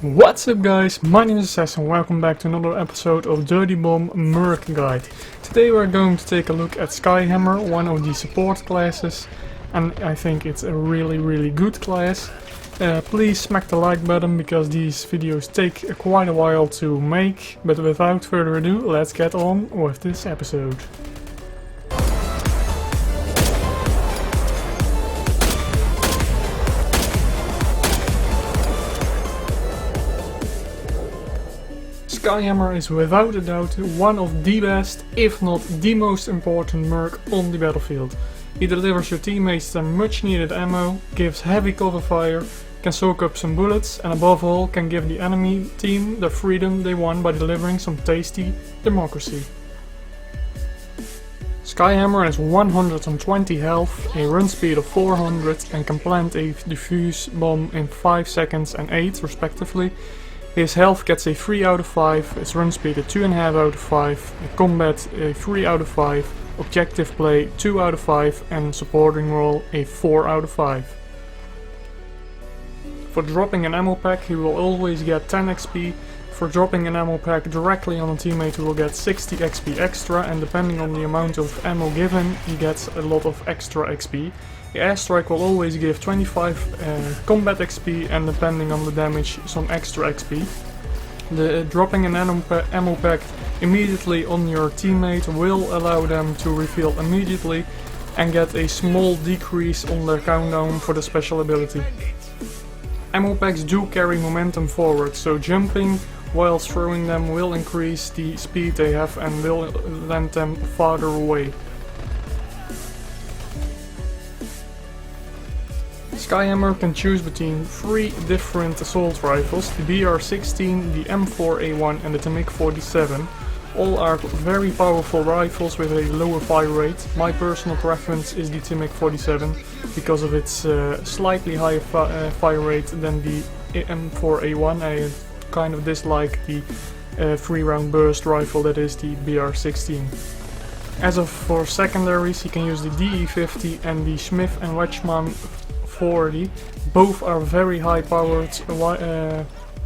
What's up guys, my name is Assassin and welcome back to another episode of Dirty Bomb Merc Guide. Today we're going to take a look at Skyhammer, one of the support classes, and I think it's a really good class. Please smack the like button because these videos take quite a while to make, but without further ado, let's get on with this episode. Skyhammer is without a doubt one of the best, if not the most important merc on the battlefield. He delivers your teammates some much needed ammo, gives heavy cover fire, can soak up some bullets, and above all can give the enemy team the freedom they want by delivering some tasty democracy. Skyhammer has 120 health, a run speed of 400 and can plant a defuse bomb in 5 seconds and 8 respectively. His health gets a 3 out of 5, his run speed a 2.5 out of 5, combat a 3 out of 5, objective play 2 out of 5 and supporting role a 4 out of 5. For dropping an ammo pack he will always get 10 XP, for dropping an ammo pack directly on a teammate he will get 60 XP extra, and depending on the amount of ammo given he gets a lot of extra XP. The airstrike will always give 25 combat XP and depending on the damage some extra XP. Dropping an ammo pack immediately on your teammate will allow them to refill immediately and get a small decrease on their countdown for the special ability. Ammo packs do carry momentum forward, so jumping whilst throwing them will increase the speed they have and will land them farther away. Skyhammer can choose between 3 different assault rifles, the BR-16, the M4A1 and the TB 47. All are very powerful rifles with a lower fire rate. My personal preference is the TB 47 because of its slightly higher fire rate than the M4A1. I kind of dislike the 3-round burst rifle that is the BR-16. For secondaries, you can use the DE50 and the Smith & Wesson 40. Both are very high powered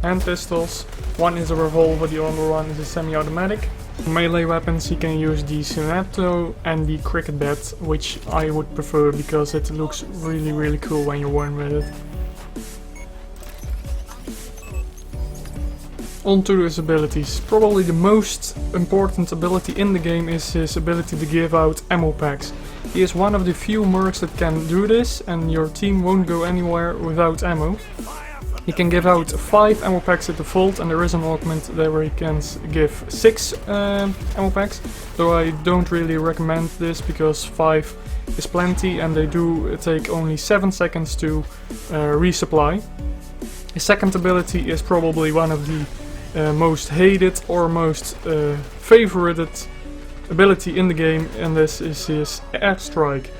hand pistols. One is a revolver, the other one is a semi-automatic. Melee weapons you can use the Skrindo and the cricket bat, which I would prefer because it looks really cool when you run with it. On to his abilities. Probably the most important ability in the game is his ability to give out ammo packs. He is one of the few mercs that can do this and your team won't go anywhere without ammo. He can give out 5 ammo packs at default and there is an augment there where he can give 6 ammo packs, though I don't really recommend this because 5 is plenty and they do take only 7 seconds to resupply. His second ability is probably one of the most hated or most favorited ability in the game, and this is his airstrike.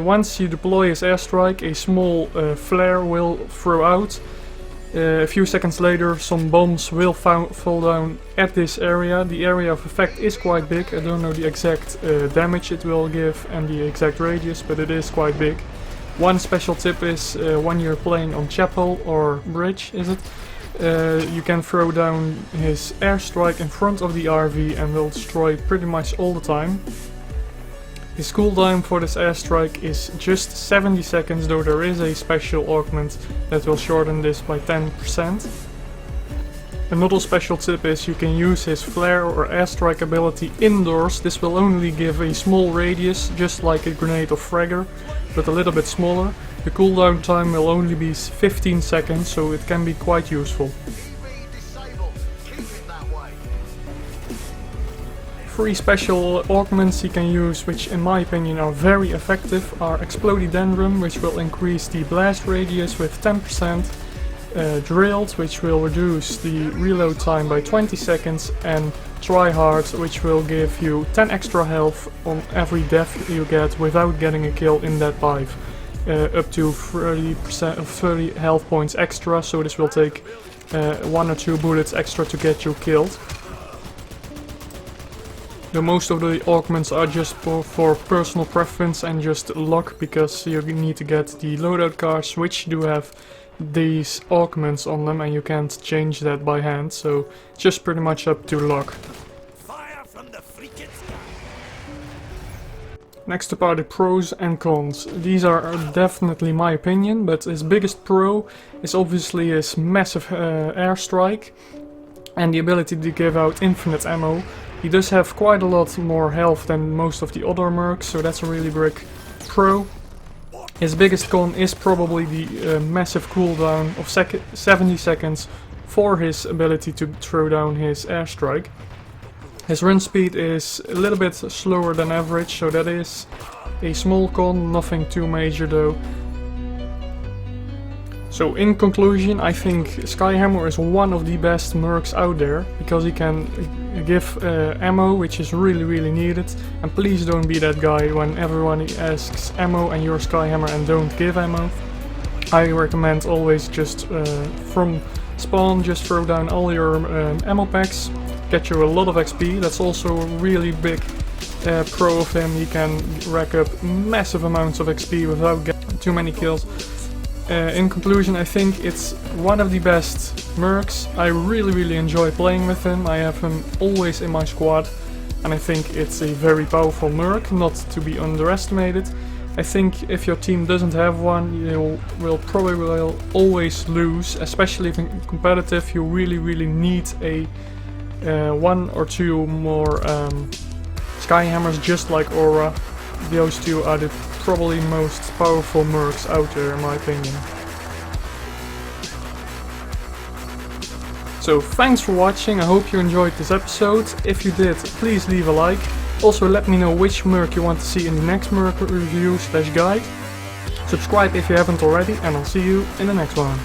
Once you deploy his airstrike, a small flare will throw out. A few seconds later some bombs will fall down at this area. The area of effect is quite big. I don't know the exact damage it will give and the exact radius, but it is quite big. One special tip is when you're playing on chapel or bridge, is it? You can throw down his airstrike in front of the RV and will destroy it pretty much all the time. His cooldown for this airstrike is just 70 seconds, though there is a special augment that will shorten this by 10%. Another special tip is you can use his flare or airstrike ability indoors. This will only give a small radius, just like a grenade or fragger, but a little bit smaller. The cooldown time will only be 15 seconds, so it can be quite useful. 3 special augments he can use, which in my opinion are very effective, are Explodidendron, which will increase the blast radius with 10%, Drilled, which will reduce the reload time by 20 seconds, and Tryhard, which will give you 10 extra health on every death you get without getting a kill in that dive. Up to 30 health points extra, so this will take 1 or 2 bullets extra to get you killed. Most of the augments are just for personal preference and just luck, because you need to get the loadout cards, which do have these augments on them, and you can't change that by hand, so just pretty much up to luck. Fire from the freaking sky. Next up are the pros and cons. These are definitely my opinion, but his biggest pro is obviously his massive airstrike and the ability to give out infinite ammo. He does have quite a lot more health than most of the other mercs, so that's a really big pro. His biggest con is probably the massive cooldown of 70 seconds for his ability to throw down his airstrike. His run speed is a little bit slower than average, so that is a small con, nothing too major though. So in conclusion, I think Skyhammer is one of the best mercs out there, because he can give ammo, which is really needed. And please don't be that guy when everyone asks ammo and you're Skyhammer and don't give ammo. I recommend always just from spawn, just throw down all your ammo packs, get you a lot of XP. That's also a really big pro of him. He can rack up massive amounts of XP without getting too many kills. In conclusion, I think it's one of the best mercs. I really enjoy playing with him. I have him always in my squad, and I think it's a very powerful merc, not to be underestimated. I think if your team doesn't have one, you will probably always lose, especially if in competitive you really need a one or two more Skyhammers, just like Aura. Those two are the probably most powerful mercs out there, in my opinion. So thanks for watching, I hope you enjoyed this episode. If you did, please leave a like. Also let me know which merc you want to see in the next merc review / guide. Subscribe if you haven't already, and I'll see you in the next one.